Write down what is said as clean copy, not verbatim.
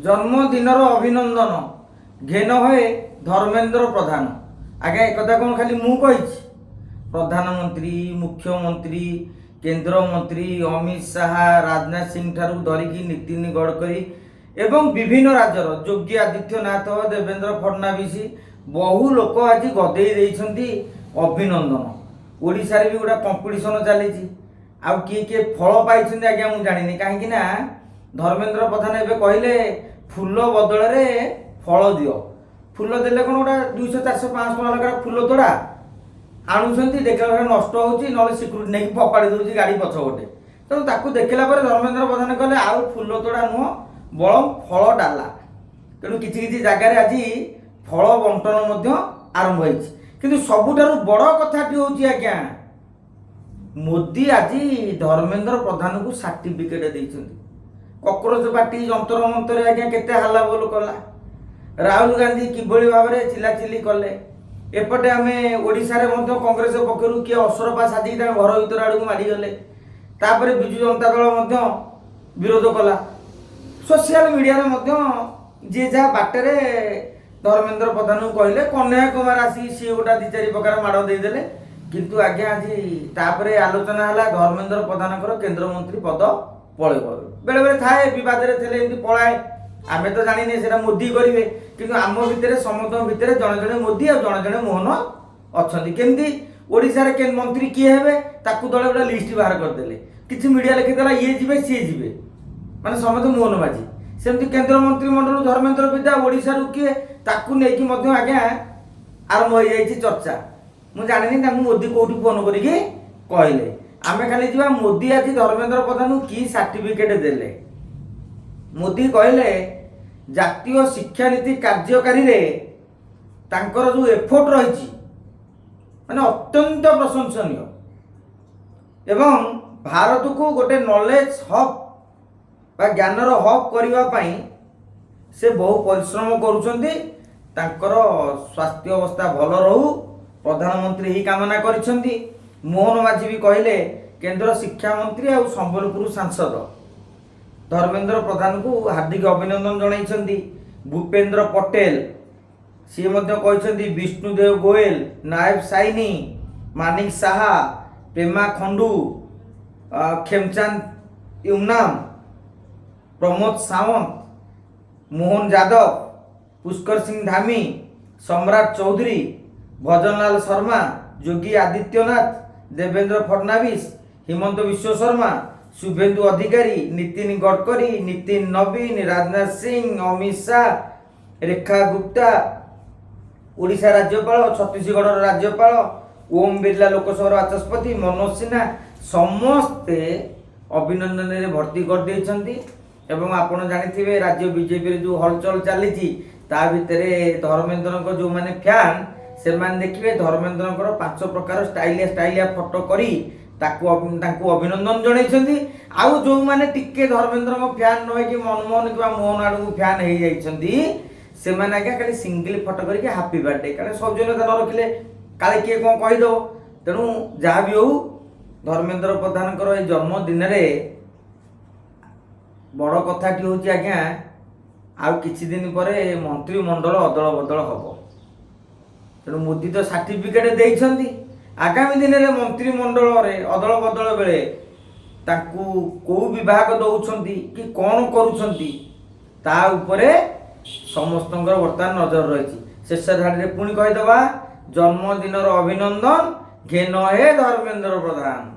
जन्मदिनर अभिनंदन घेन हुए धर्मेंद्र प्रधान। आज्ञा एक कौन खाली मु कही प्रधानमंत्री मुख्यमंत्री केंद्र मंत्री अमित शाह राजनाथ सिंह ठारू धरिकी नितिन गडकरी एवं विभिन्न राज्यर योगी आदित्यनाथ देवेंद्र फडणवीस बहु लोक आज गदे देइछंती अभिनंदन। ओडिशा रे भी गोटा कंपिटिशन चली आउ किए किए फल पाई आज्ञा मुझे जानी कहीं धर्मेंद्र प्रधान एवं कहले फूल बदल रे फल दियो। फूल देले कौन गोटा 200 400 500 टका लगा फूल तोड़ा आणुंट देखला नष्ट होची नले सिक्यूरिटी नहीं फपाड़ी दूसरी गाड़ी पछ गोटे तेणु ताकू देखला धर्मेंद्र प्रधान कहले आउ फूल तोड़ा नुह बल फल डाला। तेणु किसी किसी जगार आज फल बंटन आरंभ हो सबुठारु बड़ कथाटी होची आज्ञा मोदी आज धर्मेंद्र प्रधान को सर्टिफिकेट देइछन्ति। कॉकरोच पार्टी जंतर मंतर आज्ञा केते हल्ला बोल कला। राहुल गांधी किभली भाव में चिल्लाचिल्ली कले। एपटे आमे ओडिशा रे मध्य कांग्रेस पक्षरु किए असरपा साजी घर भीतर आड़क मारिगले। तापर बिजु जनता दल मध्य विरोध कला। सोशल मीडिया रे मध्य जे जहाँ बाटे धर्मेंद्र प्रधान को कहले कन्हैया कुमार आसी सी गोटा 2-4 प्रकार माड़ देदेले किंतु आज्ञा आज तापर आलोचना है धर्मेंद्र प्रधान केंद्र मंत्री पद पलैब बेले बेले थाए बद पलाए आमे तो जानी से मोदी करेंगे किंतु आम भितर समस्त भितर जड़े जड़े मोदी और जड़े जड़े मोहन अच्छा केमती ओडिशा रे मंत्री किए हे ताकू दल गोटे लिस्ट बाहर करदे किसी मीडिया लिखिदेला ये जी सी जी माने समस्त मोहन बाजी सेमती केंद्र मंत्रिमंडल धर्मेंद्र विद्या ओडिशा रु किए ताकू नेकी मध्य आज्ञा आरंभ हो जाइए चर्चा। मुझे जानी मोदी कौटी फोन करके कहले आमे खाली जीवा मोदी आज धर्मेंद्र प्रधान की सर्टिफिकेट देले। मोदी कहले जातीय शिक्षा नीति कार्यकारी रे तांकर जो एफोर्ट रही माने अत्यंत प्रशंसनीय एवं भारत को गोटे नॉलेज हब बा ज्ञानर हब करबा पई से बहु परिश्रम करूछंती। तांकर स्वास्थ्य अवस्था भल रहू प्रधानमंत्री ही कामना करिछंती। मोहन माझी भी कहले केंद्र शिक्षा मंत्री और संबलपुर सांसद धर्मेंद्र प्रधान को हार्दिक अभिनंदन जणाइछंती। भूपेंद्र पटेल सी कहते विष्णुदेव गोयल नायब साइनी मानिक साहा प्रेमा खंडू खेमचंद यूनाम प्रमोद सावंत मोहन यादव पुष्कर सिंह धामी सम्राट चौधरी भजनलाल शर्मा योगी आदित्यनाथ देवेंद्र फडणवीस हिमंत विश्व शर्मा शुभेंदु अधिकारी नितिन गडकरी नितिन नवीन राजनाथ सिंह अमित शाह रेखा गुप्ता ओडिशा राज्यपाल छत्तीसगढ़ राज्यपाल ओम बिरला लोकसभा बाचस्पति मनोज सिन्हा समस्ते अभिनंदन में भर्ती कर देइछंती। एवं आपण जानिथिबे राज्य बीजेपी जो हलचल चली ता भितर धर्मेंद्र जो माने फैन से माने देखिए धर्मेंद्र 5 प्रकार स्टाइलिया फोटो करी ताकू अभिनंदन जणाइछंती। आउ जो माने टिके धर्मेंद्र फैन नहे कि मनमोहन कि मोहन आड़ू फैन हो जाइछंती से माने आज्ञा खाली सिंगल फोटो करके हैप्पी बर्थडे कारण सौजन्यता न रखिले काले किए कौन कहीदो। तेणु जहाँ भी हो धर्मेंद्र प्रधान जन्मदिन बड़ कथाटी हूँ आज्ञा आउ किछि दिन पर मंत्रिमंडल अदल बदल हम। तेणु मोदी तो सर्टिफिकेट देइछंती आगामी दिन में मंत्रिमंडल अदल बदल बेले ताकू को विभाग दौरान कि कौन करुछंती ता उपरे समस्त बर्तमान नजर रही। शेष धाड़ी पुणी कहीदबा जन्मदिन अभिनंदन घेन हे धर्मेंद्र प्रधान।